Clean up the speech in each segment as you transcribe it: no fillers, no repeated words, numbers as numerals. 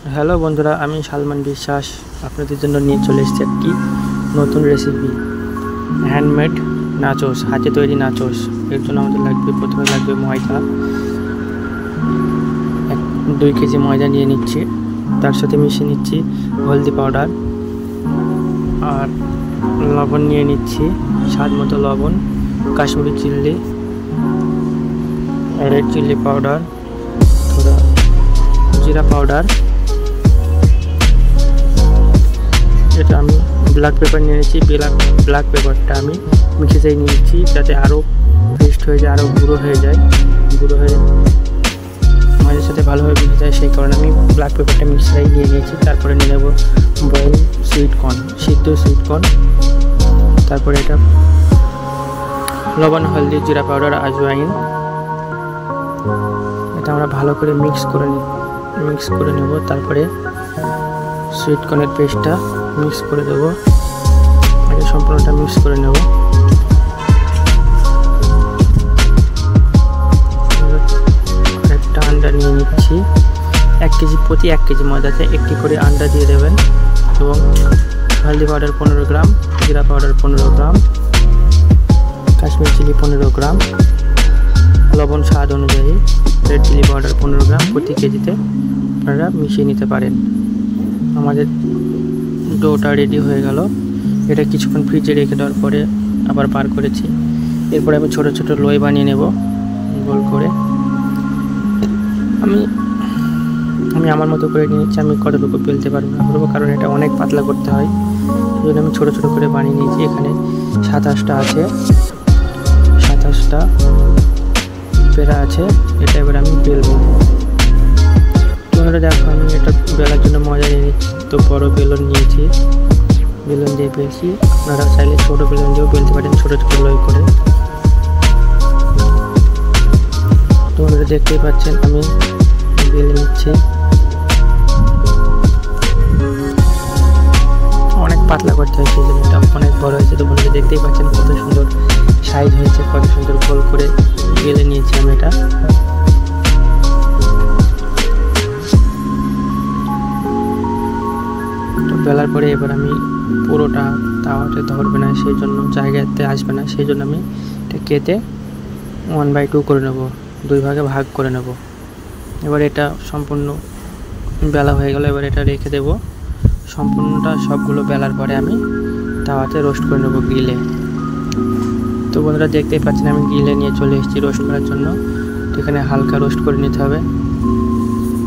Hello বন্ধুরা, আমি সালমান বিশ্বাস আপনাদের জন্য নিয়ে চলে এসেছি একটি নতুন রেসিপি, হ্যান্ডমেড নাচোস, হাতে তৈরি নাচোস। এর জন্য আমাদের প্রথমে লাগবে ময়দা। 2 কেজি ময়দা নিয়ে নিচ্ছি, তার সাথে মিশিয়ে নিচ্ছি হলদি পাউডার আর লবণ নিয়ে নিচ্ছি, স্বাদ মতো লবণ, কাশ্মীরি চিল্লি, রেড চিল্লি পাউডার, থোড়া জিরা পাউডার। এটা আমি ব্ল্যাক পেপার নিয়ে নিচ্ছি, ব্ল্যাক পেপারটা আমি মিক্সিতে নিয়ে নিচ্ছি যাতে আরও পেস্ট হয়ে যায়, আরও গুঁড়ো হয়ে ময়দার সাথে ভালোভাবে মিশে যায়, সেই কারণে আমি ব্ল্যাক পেপারটা মিক্সিতে নিয়ে নিয়েছি। তারপরে নিয়ে নেব বয়েল সিদ্ধ সুইট কর্ন। তারপরে এটা লবণ, হলদি, জিরা পাউডার, আজওয়াইন। এটা আমরা ভালো করে মিক্স করে নেব। তারপরে সুইট কর্নের পেস্টটা মিক্স করে দেবো, আগে সম্পূর্ণটা মিক্স করে নেব। একটা আন্ডা নিয়ে নিচ্ছি, 1 কেজি প্রতি 1 কেজি ময়দাতে একটি করে আন্ডা দিয়ে দেবেন এবং হলদি পাউডার 15 গ্রাম, জিরা পাউডার 15 গ্রাম, কাশ্মীরি চিলি 15 গ্রাম, লবণ স্বাদ অনুযায়ী, রেড চিলি পাউডার 15 গ্রাম প্রতি কেজিতে আপনারা মিশিয়ে নিতে পারেন। আমাদের ডোটা রেডি হয়ে গেল। এটা কিছুক্ষণ ফ্রিজে রেখে দেওয়ার পরে আবার বার করেছি। এরপরে আমি ছোট ছোট লোই বানিয়ে নেব গোল করে। আমি আমার মতো করে নিয়েছি, আমি কতটুকু বেলতে পারবো না করবো, কারণ এটা অনেক পাতলা করতে হয়, সেই জন্য আমি ছোট ছোট করে বানিয়ে নিয়েছি। এখানে 27টা আছে, 27টা পেড়া আছে। এটা এবার আমি বেলবো। তোমরা দেখো, আমি এটা বেলার জন্য মজা নিয়ে নিচ্ছি, তো বড় বেলুন নিয়েছি, বেলুন দিয়ে বেলছি। আপনারা চাইলে ছোটো বেলুন দিয়েও বেলতে পারেন, ছোটো ছোটো লই করে। তোমরা দেখতেই পাচ্ছেন আমি বেলে নিচ্ছি। অনেক পাতলা করতে হয়, সেই জন্য এটা অনেক বড় হয়েছে। তো বন্ধুরা দেখতেই পাচ্ছেন কত সুন্দর সাইজ হয়েছে, কত সুন্দর গোল করে বেলে নিয়েছি আমি এটা। বেলার পরে এবার আমি পুরোটা তাওয়াতে ধরবে না, সেই জন্য জায়গাতে আসবে না, সেই জন্য আমি এটা কেটে 1/2 করে নেব, 2 ভাগে ভাগ করে নেব। এবার এটা সম্পূর্ণ বেলা হয়ে গেল। এবার এটা রেখে দেব। সম্পূর্ণটা সবগুলো বেলার পরে আমি তাওয়াতে রোস্ট করে নেব গ্রিলে। তো বন্ধুরা দেখতেই পাচ্ছেন আমি গ্রিলে নিয়ে চলে এসেছি রোস্ট করার জন্য। তো এখানে হালকা রোস্ট করে নিতে হবে।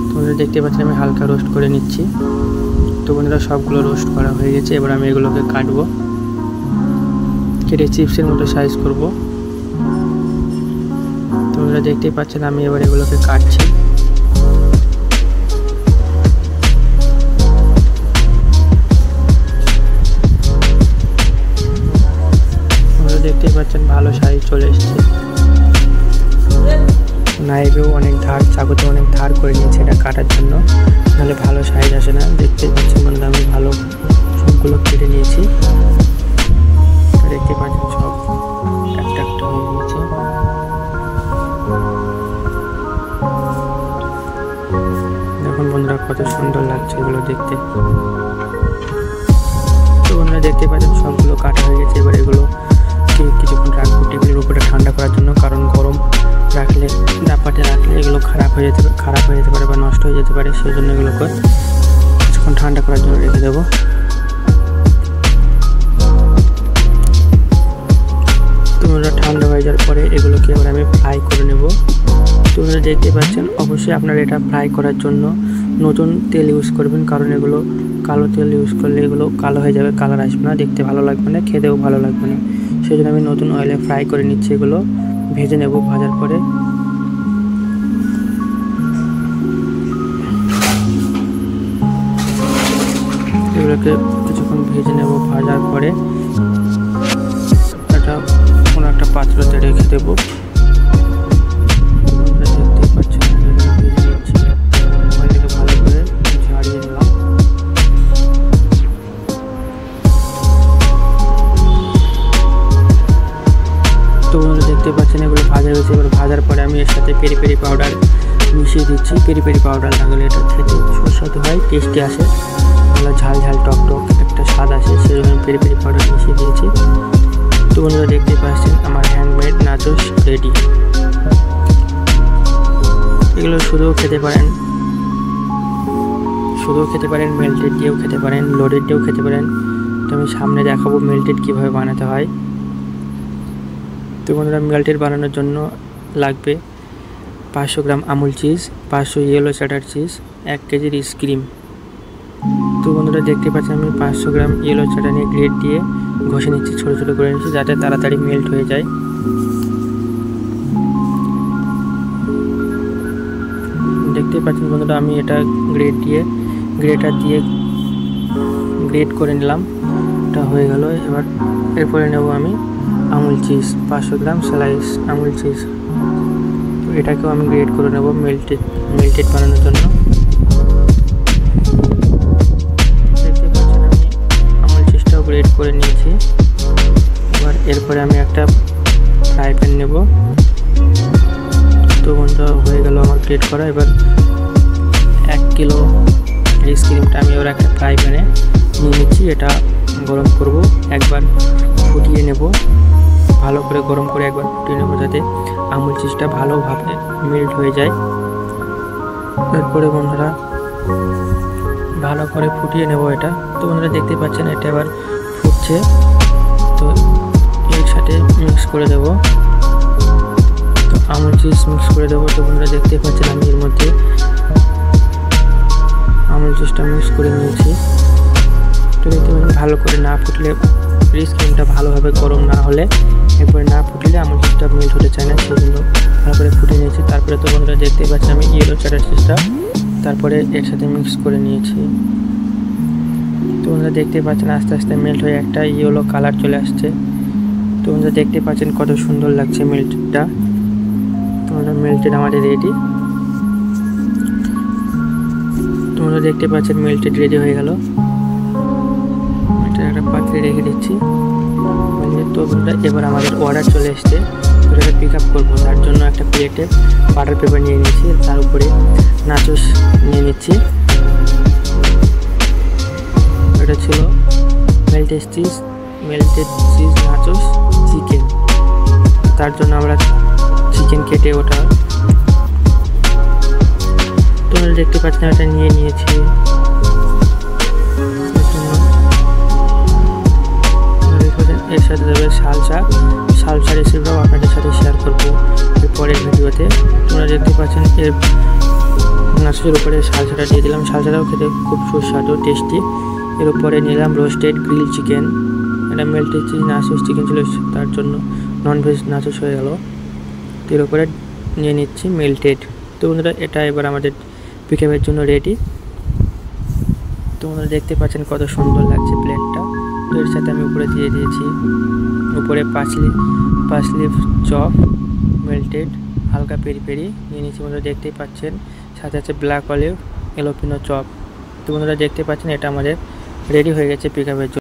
তো বন্ধুরা দেখতে পাচ্ছেন আমি হালকা রোস্ট করে নিচ্ছি। তো বন্ধুরা সবগুলো রোস্ট করা হয়ে গেছে। এবার আমি এগুলোকে কাটবো, কেটে চিপসের মতো সাইজ করব। তো বন্ধুরা দেখতেই পাচ্ছেন আমি এবার এগুলোকে কাটছি। বন্ধুরা দেখতেই পাচ্ছেন ভালো সাইজ চলে এসছে। নাইফেও অনেক ধার, চাকুতে অনেক ধার করে নিয়েছে এটা কাটার জন্য, নাহলে ভালো সাইজ আসে না। দেখতে পাচ্ছেন বন্ধুরা আমি ভালো সবগুলো কেটে নিয়েছি। দেখতে পাচ্ছেন সব একটা একটা হয়ে গিয়েছে। দেখুন বন্ধুরা কত সুন্দর লাগছে এগুলো দেখতে। তো বন্ধুরা দেখতে পাচ্ছেন সবগুলো কাটা হয়ে গেছে। এবার এগুলো কিছুক্ষণ রাখবো টেবিলের উপরে ঠান্ডা করার জন্য, কারণ গরম রাখলে ডাব্বাতে রাখলে এগুলো খারাপ হয়ে যেতে পারে বা নষ্ট হয়ে যেতে পারে, সেই জন্য এগুলোকে কিছুক্ষণ ঠান্ডা করার জন্য রেখে দেবো। তোমরা ঠান্ডা হয়ে যাওয়ার পরে এগুলোকে এবার আমি ফ্রাই করে নেব। তোমরা দেখতে পাচ্ছেন অবশ্যই আপনারা এটা ফ্রাই করার জন্য নতুন তেল ইউজ করবেন, কারণ এগুলো কালো তেল ইউজ করলে এগুলো কালো হয়ে যাবে, কালার আসবে না, দেখতে ভালো লাগবে না, খেতেও ভালো লাগবে না। সেই জন্য আমি নতুন অয়েলে ফ্রাই করে নিচ্ছি। এগুলো ভেজে নেব। ভাজার পরে এগুলোকে কিছুক্ষণ ভেজে নেব। ভাজার পরে এটা কোনো একটা পাত্রতে রেখে দেব। দেখতেই পাচ্ছেন ভেজে নিচ্ছি, অয়েলটাকে ভালো করে ঝাড়িয়ে নিলাম। তো বন্ধুরা দেখতে পাচ্ছেন এগুলো ভাজা হয়েছে। এবার ভাজার পরে আমি এর সাথে পেরি পেরি পাউডার মিশিয়ে মিশিয়ে দিচ্ছি পেরি পেরি পাউডার লাগালে এটা খেতে সুস্বাদু হয়, টেস্টি আসে, ভালো ঝাল ঝাল টক টক একটা স্বাদ আসে, সেই জন্য পেরি পেরি পাউডার মিশিয়ে দিয়েছি। তো বন্ধুরা দেখতে পাচ্ছেন আমার হ্যান্ডমেড নাচোস রেডি। এগুলো শুধুও খেতে পারেন, মেল্টেড দিয়েও খেতে পারেন, লোডেড দিয়েও খেতে পারেন। তো আমি সামনে দেখাবো মেল্টেড কীভাবে বানাতে হয়। তো বন্ধুরা মেল্টেড বানানোর জন্য লাগবে 500 gram Amul cheese, 500 yellow cheddar cheese, 1 কেজির স্ক্রিম। তো বন্ধুরা দেখতে পাচ্ছেন আমি 500 গ্রাম ইয়েলো চ্যাটার নিয়ে গ্রেড দিয়ে ঘষে নিচ্ছি, ছোটো ছোটো করে নিচ্ছি যাতে তাড়াতাড়ি মেল্ট হয়ে যায়। দেখতে পাচ্ছেন বন্ধুরা আমি এটা গ্রেটার দিয়ে গ্রেট করে নিলাম, এটা হয়ে গেল। এরপরে নেব আমি আমুল চিজ, 500 গ্রাম স্লাইস আমুল চিজ। তো এটাকেও আমি গ্রেট করে নেব মেল্টেড বানানোর জন্য। দেখতে পাচ্ছেন আমি আমুল চিজটাও গ্রেট করে নিয়েছি। এরপরে আমি একটা ফ্রাই প্যান নেব। তো বন্ধুরা হয়ে গেল আমার গ্রেট করা। এবার 1 কিলো আইসক্রিমটা আমি ওর একটা ফ্রাই প্যানে নিয়ে নিচ্ছি, এটা গরম করব, একবার ফুটিয়ে নেব, ভালো করে গরম করে একবার ফুটিয়ে নেব যাতে আমুল চিজটা ভালোভাবে মেল্ট হয়ে যায়। এরপরে বন্ধুরা ভালো করে ফুটিয়ে নেব এটা। তো বন্ধুরা দেখতে পাচ্ছেন এটা এবার ফুটছে, তো এর সাথে মিক্স করে দেব, তো আমুল চিজ মিক্স করে দেবো। তো বন্ধুরা দেখতে পাচ্ছেন আমি এর মধ্যে আমুল চিজটা মিক্স করে নিয়েছি। তো দেখতে পাচ্ছেন ভালো করে না ফুটলে, আইসক্রিমটা ভালোভাবে গরম না হলে, এরপরে না ফুটলে আমুল চিজটা মেল্ট হতে চায় না, সেই জন্য ভালো করে ফুটে নিয়েছি। তারপরে তো বন্ধুরা দেখতে পাচ্ছেন আমি ইয়েলো চ্যাটার চিজটা তারপরে এর সাথে মিক্স করে নিয়েছি। তো বন্ধুরা দেখতে পাচ্ছেন আস্তে আস্তে মেল্ট হয়ে একটা ইয়েলো কালার চলে আসছে। তো বন্ধুরা দেখতে পাচ্ছেন কত সুন্দর লাগছে মেল্টেডটা। তো বন্ধুরা মেল্টেড আমাদের রেডি। তো বন্ধুরা দেখতে পাচ্ছেন মেল্টেড রেডি হয়ে গেল। এটা একটা পাত্রে রেখে দিচ্ছি। তো বন্ধুরা এবার আমাদের অর্ডার চলে এসছে, ওটাকে পিক আপ করবো। তার জন্য একটা প্লেটে বাটার পেপার নিয়ে নিচ্ছি, তার উপরে নাচোস নিয়ে নিচ্ছি। এটা ছিল মেল্টেড চিজ নাচোস চিকেন। তার জন্য আমরা চিকেন কেটে ওটা, তোমরা দেখতে পাচ্ছেন এটা নিয়ে নিয়েছি। এর সাথে দেবে সালসা রেসিপিটাও আপনাদের সাথে শেয়ার করবো এরপরের ভিডিওতে। তোমরা দেখতে পাচ্ছেন এর নাচোসের উপরে সালসাটা দিয়ে দিলাম, সালসাটাও খেতে খুব সুস্বাদু টেস্টি। এর উপরে নিলাম রোস্টেড গ্রিল চিকেন, এটা মেল্টেড চিজ নাচোস চিকেন ছিল, তার জন্য ননভেজ নাচোস হয়ে গেল। এর উপরে নিয়ে নিচ্ছি মেল্টেড। তো বন্ধুরা এটা এবার আমাদের পিকআপের জন্য রেডি। তো বন্ধুরা দেখতে পাচ্ছেন কত সুন্দর লাগছে প্লেটটা। তো এর সাথে আমি উপরে দিয়ে দিয়েছি, উপরে পাঁচ লিফ চপ মেল্টেড হালকা পেরি পেরি নিয়ে নিয়েছি। বন্ধুরা দেখতেই পাচ্ছেন সাথে আছে ব্ল্যাক অলিভ এলোপিনো চপ। তো বন্ধুরা দেখতে পাচ্ছেন এটা আমাদের রেডি হয়ে গেছে পিকআপের জন্য।